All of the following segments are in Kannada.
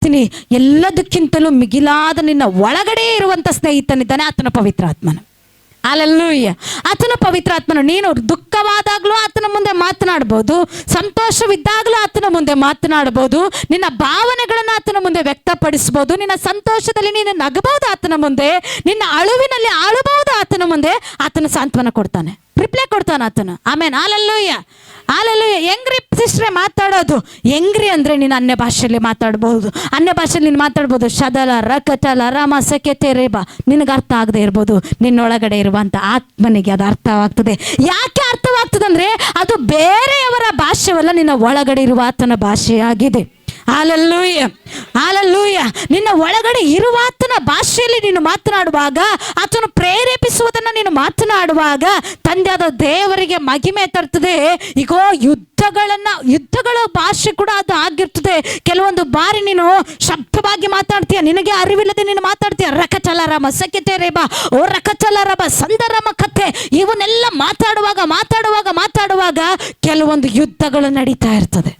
ಹೇಳ್ತೀನಿ, ಎಲ್ಲದಕ್ಕಿಂತಲೂ ಮಿಗಿಲಾದ ನಿನ್ನ ಒಳಗಡೆ ಇರುವಂಥ ಸ್ನೇಹಿತನಿದ್ದಾನೆ, ಆತನ ಪವಿತ್ರಾತ್ಮನು. ಅಲ್ಲೂಯ್ಯ, ಆತನ ಪವಿತ್ರಾತ್ಮನು. ನೀನು ದುಃಖವಾದಾಗಲೂ ಆತನ ಮುಂದೆ ಮಾತನಾಡ್ಬೋದು, ಸಂತೋಷವಿದ್ದಾಗಲೂ ಆತನ ಮುಂದೆ ಮಾತನಾಡ್ಬೋದು, ನಿನ್ನ ಭಾವನೆಗಳನ್ನು ಆತನ ಮುಂದೆ ವ್ಯಕ್ತಪಡಿಸ್ಬೋದು, ನಿನ್ನ ಸಂತೋಷದಲ್ಲಿ ನೀನು ನಗಬಹುದು ಆತನ ಮುಂದೆ, ನಿನ್ನ ಅಳುವಿನಲ್ಲಿ ಆಳಬಹುದು ಆತನ ಮುಂದೆ. ಆತನ ಸಾಂತ್ವನ ಕೊಡ್ತಾನೆ, ರಿಪ್ಲೈ ಕೊಡ್ತಾನೆ ಆತನು. ಆಮೇಲೆ ಅಲ್ಲೂಯ್ಯ, ಅಲ್ಲೂಯ್ಯ. ಹೆಂಗ್ರಿ ಸಿಸ್ಟ್ರೆ ಮಾತಾಡೋದು? ಹೆಂಗ್ರಿ ಅಂದರೆ ನೀನು ಅನ್ಯ ಭಾಷೆಯಲ್ಲಿ ಮಾತಾಡ್ಬೋದು, ಅನ್ಯ ಭಾಷೆಯಲ್ಲಿ ನೀನು ಮಾತಾಡ್ಬೋದು. ಶದಲ ರಕಟಲ ರಮ ಸಕೆತೆ ರೇಬ, ನಿನಗೆ ಅರ್ಥ ಆಗದೆ ಇರ್ಬೋದು, ನಿನ್ನೊಳಗಡೆ ಇರುವಂಥ ಆತ್ಮನಿಗೆ ಅದು ಅರ್ಥವಾಗ್ತದೆ. ಯಾಕೆ ಅರ್ಥವಾಗ್ತದೆ ಅಂದರೆ ಅದು ಬೇರೆಯವರ ಭಾಷೆವಲ್ಲ, ನಿನ್ನ ಒಳಗಡೆ ಇರುವ ಆತನ ಭಾಷೆಯಾಗಿದೆ. Hallelujah, hallelujah. ನಿನ್ನ ಒಳಗಡೆ ಇರುವ ಆತನ ಭಾಷೆಯಲ್ಲಿ ನೀನು ಮಾತನಾಡುವಾಗ, ಆತನು ಪ್ರೇರೇಪಿಸುವುದನ್ನು ನೀನು ಮಾತನಾಡುವಾಗ ತಂದೆಯಾದ ದೇವರಿಗೆ ಮಹಿಮೆ ತರ್ತದೆ. ಈಗೋ ಯುದ್ಧಗಳ ಭಾಷೆ ಕೂಡ ಅದು ಆಗಿರ್ತದೆ. ಕೆಲವೊಂದು ಬಾರಿ ನೀನು ಶಬ್ದವಾಗಿ ಮಾತಾಡ್ತೀಯ, ನಿನಗೆ ಅರಿವಿಲ್ಲದೆ ನೀನು ಮಾತಾಡ್ತೀಯ. ರಕಚಲರಮ ಸಕೆತೆ ರೇಬ, ಓ ರಕಚಲರಮ ಸಂದರಮ ಕಥೆ, ಇವನ್ನೆಲ್ಲ ಮಾತಾಡುವಾಗ ಕೆಲವೊಂದು ಯುದ್ಧಗಳು ನಡೀತಾ ಇರ್ತದೆ.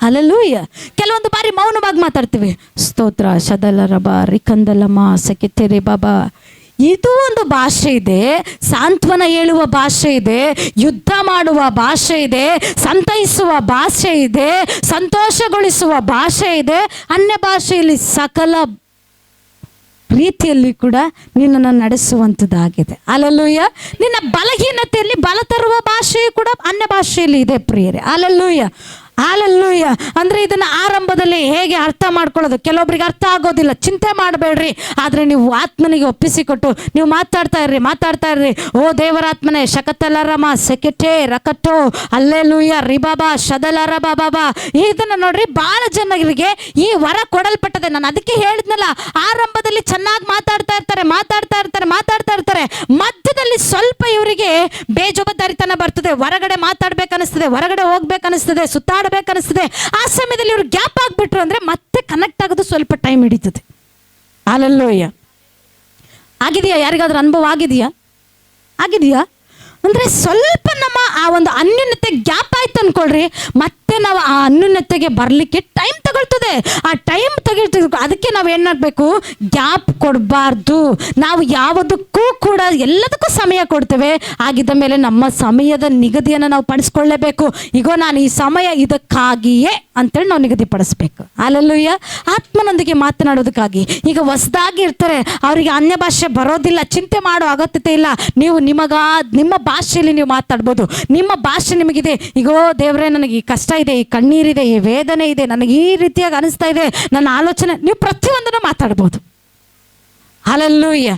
ಅಲ್ಲೂಯ್ಯ. ಕೆಲವೊಂದು ಬಾರಿ ಮೌನವಾಗಿ ಮಾತಾಡ್ತೀವಿ. ಸ್ತೋತ್ರ ಶದಲರಬ ರಿಕಂದಲಮ ಸಕೆತೆರೆ ಬಾಬಾ. ಇದು ಒಂದು ಭಾಷೆ ಇದೆ, ಸಾಂತ್ವನ ಹೇಳುವ ಭಾಷೆ ಇದೆ, ಯುದ್ಧ ಮಾಡುವ ಭಾಷೆ ಇದೆ, ಸಂತೈಸುವ ಭಾಷೆ ಇದೆ, ಸಂತೋಷಗೊಳಿಸುವ ಭಾಷೆ ಇದೆ. ಅನ್ಯ ಭಾಷೆಯಲ್ಲಿ ಸಕಲ ರೀತಿಯಲ್ಲಿ ಕೂಡ ನಿನ್ನನ್ನು ನಡೆಸುವಂಥದ್ದಾಗಿದೆ. ಅಲ್ಲೂಯ್ಯ. ನಿನ್ನ ಬಲಹೀನತೆಯಲ್ಲಿ ಬಲ ತರುವ ಭಾಷೆಯು ಕೂಡ ಅನ್ಯ ಭಾಷೆಯಲ್ಲಿ ಇದೆ ಪ್ರಿಯರೇ. ಅಲ್ಲೂಯ್ಯ, ಹಾಲೆಲೂಯ. ಅಂದರೆ ಇದನ್ನು ಆರಂಭದಲ್ಲಿ ಹೇಗೆ ಅರ್ಥ ಮಾಡ್ಕೊಳ್ಳೋದು, ಕೆಲವೊಬ್ಬರಿಗೆ ಅರ್ಥ ಆಗೋದಿಲ್ಲ, ಚಿಂತೆ ಮಾಡಬೇಡ್ರಿ. ಆದರೆ ನೀವು ಆತ್ಮನಿಗೆ ಒಪ್ಪಿಸಿಕೊಟ್ಟು ನೀವು ಮಾತಾಡ್ತಾ ಇರ್ರಿ. ಓ ದೇವರಾತ್ಮನೆ ಶಕತಲರಮ ಸೆಕೆಟೆ ರಕಟೋ ಅಲ್ಲೆಲೂಯ ರಿಬಾಬಾ ಶದಲರಬಾ ಬಾಬಾ. ಇದನ್ನು ನೋಡ್ರಿ, ಭಾಳ ಜನರಿಗೆ ಈ ವರ ಕೊಡಲ್ಪಟ್ಟದೆ. ನಾನು ಅದಕ್ಕೆ ಹೇಳಿದ್ನಲ್ಲ, ಆರಂಭದಲ್ಲಿ ಚೆನ್ನಾಗಿ ಮಾತಾಡ್ತಾ ಇರ್ತಾರೆ, ಮಧ್ಯದಲ್ಲಿ ಸ್ವಲ್ಪ ಇವರಿಗೆ ಬೇಜವಾಬ್ದಾರಿತನ ಬರ್ತದೆ. ಹೊರಗಡೆ ಮಾತಾಡ್ಬೇಕನ್ನಿಸ್ತದೆ, ಹೊರಗಡೆ ಹೋಗ್ಬೇಕನ್ನಿಸ್ತದೆ, ಸುತ್ತಾಡಬೇಕನ್ನಿಸ್ತದೆ. ಆ ಸಮಯದಲ್ಲಿ ಇವ್ರು ಗ್ಯಾಪ್ ಆಗಿಬಿಟ್ರು ಅಂದರೆ ಮತ್ತೆ ಕನೆಕ್ಟ್ ಆಗೋದು ಸ್ವಲ್ಪ ಟೈಮ್ ಹಿಡಿತದೆ. ಅಲ್ಲಲ್ಲೋಯ್ಯ. ಆಗಿದೆಯಾ? ಯಾರಿಗಾದ್ರೂ ಅನುಭವ ಆಗಿದೆಯಾ ಅಂದರೆ ಸ್ವಲ್ಪ ನಮ್ಮ ಆ ಒಂದು ಅನ್ಯೋನ್ಯತೆ ಗ್ಯಾಪ್ ಆಯ್ತು ಅಂದ್ಕೊಳ್ರಿ, ಮತ್ತೆ ನಾವು ಆ ಅನ್ಯೋನ್ಯತೆಗೆ ಬರಲಿಕ್ಕೆ ಟೈಮ್ ತಗೊಳ್ತದೆ. ಆ ಟೈಮ್ ಅದಕ್ಕೆ ನಾವು ಏನು ಮಾಡಬೇಕು? ಗ್ಯಾಪ್ ಕೊಡಬಾರ್ದು. ನಾವು ಯಾವುದಕ್ಕೂ ಕೂಡ ಎಲ್ಲದಕ್ಕೂ ಸಮಯ ಕೊಡ್ತೇವೆ. ಆಗಿದ್ದ ಮೇಲೆ ನಮ್ಮ ಸಮಯದ ನಿಗದಿಯನ್ನು ನಾವು ಪಡಿಸ್ಕೊಳ್ಳೇಬೇಕು. ಈಗ ನಾನು ಈ ಸಮಯ ಇದಕ್ಕಾಗಿಯೇ ಅಂತೇಳಿ ನಾವು ನಿಗದಿಪಡಿಸ್ಬೇಕು. ಅಲ್ಲಲ್ಲೂಯ್ಯ. ಆತ್ಮನೊಂದಿಗೆ ಮಾತನಾಡೋದಕ್ಕಾಗಿ. ಈಗ ಹೊಸದಾಗಿ ಇರ್ತಾರೆ, ಅವರಿಗೆ ಅನ್ಯ ಭಾಷೆ ಬರೋದಿಲ್ಲ, ಚಿಂತೆ ಮಾಡೋ ಅಗತ್ಯತೆ ಇಲ್ಲ. ನೀವು ನಿಮ್ಮ ಭಾಷೆಯಲ್ಲಿ ನೀವು ಮಾತಾಡ್ಬೋದು. ನಿಮ್ಮ ಭಾಷೆ ನಿಮಗಿದೆ. ಈಗೋ ದೇವರೇ, ನನಗೆ ಈ ಕಷ್ಟ ಇದೆ, ಈ ಕಣ್ಣೀರಿದೆ, ಈ ವೇದನೆ ಇದೆ, ನನಗೆ ಈ ರೀತಿಯಾಗಿ ಅನಿಸ್ತಾ ಇದೆ, ನನ್ನ ಆಲೋಚನೆ, ನೀವು ಪ್ರತಿಯೊಂದನ್ನು ಮಾತಾಡ್ಬೋದು. ಹಲ್ಲೆಲೂಯ್ಯ.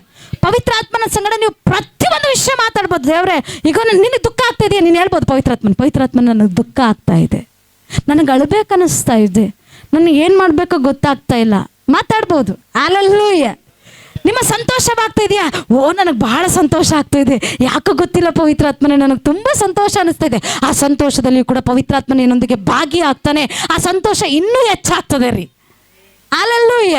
ಪವಿತ್ರಾತ್ಮನ ಸಂಗಡ ನೀವು ಪ್ರತಿಯೊಂದು ವಿಷಯ ಮಾತಾಡ್ಬೋದು. ದೇವರೇ, ಈಗ ನಿನಗೆ ದುಃಖ ಆಗ್ತಾ ಇದೆಯಾ? ನೀನು ಹೇಳ್ಬೋದು ಪವಿತ್ರಾತ್ಮನ ನನಗೆ ದುಃಖ ಆಗ್ತಾ ಇದೆ, ನನಗೆ ಅಳಬೇಕನ್ನಿಸ್ತಾ ಇದೆ, ನನಗೆ ಏನು ಮಾಡಬೇಕೋ ಗೊತ್ತಾಗ್ತಾ ಇಲ್ಲ, ಮಾತಾಡ್ಬೋದು. ಹಲ್ಲೆಲೂಯ್ಯ. ನಿಮ್ಮ ಸಂತೋಷವಾಗ್ತಾ ಇದೆಯಾ? ಓ, ನನಗೆ ಬಹಳ ಸಂತೋಷ ಆಗ್ತಾ ಇದೆ, ಯಾಕೋ ಗೊತ್ತಿಲ್ಲ ಪವಿತ್ರಾತ್ಮನೇ, ನನಗೆ ತುಂಬ ಸಂತೋಷ ಅನಿಸ್ತಾ ಇದೆ. ಆ ಸಂತೋಷದಲ್ಲಿ ಕೂಡ ಪವಿತ್ರಾತ್ಮನ ನಿನ್ನೊಂದಿಗೆ ಭಾಗಿಯಾಗ್ತಾನೆ. ಆ ಸಂತೋಷ ಇನ್ನೂ ಹೆಚ್ಚಾಗ್ತದೆ ರೀ. ಹಲ್ಲೆಲೂಯ್ಯ,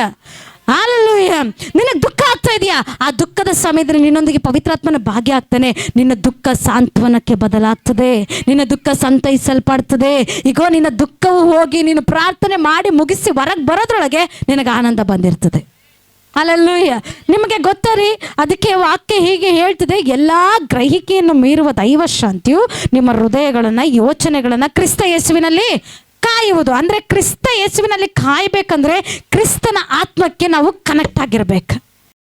ಹಲ್ಲೆಲೂಯ್ಯ. ನಿನಗೆ ದುಃಖ ಆಗ್ತಾ ಇದೆಯಾ? ಆ ದುಃಖದ ಸಮಯದಲ್ಲಿ ನಿನ್ನೊಂದಿಗೆ ಪವಿತ್ರಾತ್ಮನ ಭಾಗಿಯಾಗ್ತಾನೆ. ನಿನ್ನ ದುಃಖ ಸಾಂತ್ವನಕ್ಕೆ ಬದಲಾಗ್ತದೆ, ನಿನ್ನ ದುಃಖ ಸಂತೈಸಲ್ಪಡ್ತದೆ. ಈಗ ನಿನ್ನ ದುಃಖವು ಹೋಗಿ ನೀನು ಪ್ರಾರ್ಥನೆ ಮಾಡಿ ಮುಗಿಸಿ ಹೊರಗೆ ಬರೋದ್ರೊಳಗೆ ನಿನಗೆ ಆನಂದ ಬಂದಿರ್ತದೆ. ಹಲ್ಲೆಲೂಯ್ಯ. ನಿಮಗೆ ಗೊತ್ತರಿ, ಅದಕ್ಕೆ ವಾಕ್ಯ ಹೀಗೆ ಹೇಳ್ತದೆ, ಎಲ್ಲ ಗ್ರಹಿಕೆಯನ್ನು ಮೀರುವ ದೈವ ಶಾಂತಿಯು ನಿಮ್ಮ ಹೃದಯಗಳನ್ನು, ಯೋಚನೆಗಳನ್ನು ಕ್ರಿಸ್ತ ಯೇಸುವಿನಲ್ಲಿ ಕಾಯುವುದು. ಅಂದರೆ ಕ್ರಿಸ್ತ ಯೇಸುವಿನಲ್ಲಿ ಕಾಯಬೇಕಂದ್ರೆ ಕ್ರಿಸ್ತನ ಆತ್ಮಕ್ಕೆ ನಾವು ಕನೆಕ್ಟ್ ಆಗಿರ್ಬೇಕು.